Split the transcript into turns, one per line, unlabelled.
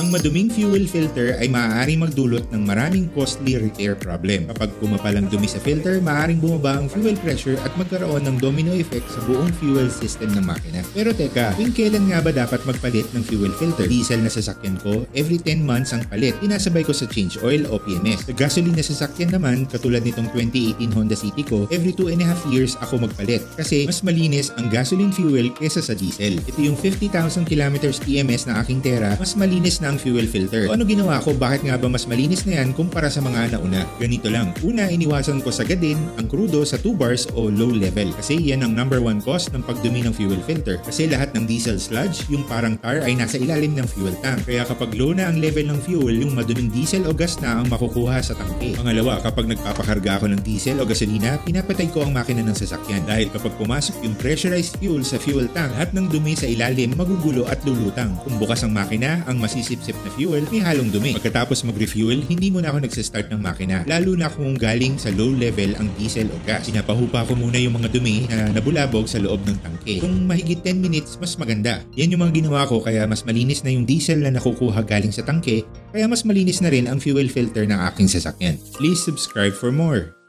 Ang maduming fuel filter ay maaaring magdulot ng maraming costly repair problem. Kapag kumapal ang dumi sa filter, maaaring bumaba ang fuel pressure at magkaroon ng domino effect sa buong fuel system ng makina. Pero teka, kung kailan nga ba dapat magpalit ng fuel filter? Diesel na sasakyan ko, every 10 months ang palit. Tinasabay ko sa change oil o PMS. Sa gasoline na sasakyan naman, katulad nitong 2018 Honda City ko, every 2.5 years ako magpalit. Kasi mas malinis ang gasoline fuel kesa sa diesel. Ito yung 50,000 kilometers PMS na aking Terra, mas malinis na ang fuel filter. So ano ginawa ko? Bakit nga ba mas malinis na yan kumpara sa mga nauna? Ganito lang. Una, iniwasan ko sagadin ang krudo sa 2 bars o low level. Kasi yan ang number 1 cause ng pagdumi ng fuel filter. Kasi lahat ng diesel sludge, yung parang tar ay nasa ilalim ng fuel tank. Kaya kapag low na ang level ng fuel, yung maduming diesel o gas na ang makukuha sa tangke. Pangalawa, kapag nagpapakarga ako ng diesel o gasolina, pinapatay ko ang makina ng sasakyan. Dahil kapag pumasok yung pressurized fuel sa fuel tank, lahat ng dumi sa ilalim magugulo at lulutang. Kung bukas ang makina, ang masisipsip na fuel may halong dumi. Pagkatapos mag-refuel, hindi muna ako nagsistart ng makina. Lalo na kung galing sa low level ang diesel o gas. Pinapahupa ko muna yung mga dumi na nabulabog sa loob ng tangke. Kung mahigit 10 minutes, mas maganda. Yan yung mga ginawa ko kaya mas malinis na yung diesel na nakukuha galing sa tangke, kaya mas malinis na rin ang fuel filter ng aking sasakyan. Please subscribe for more.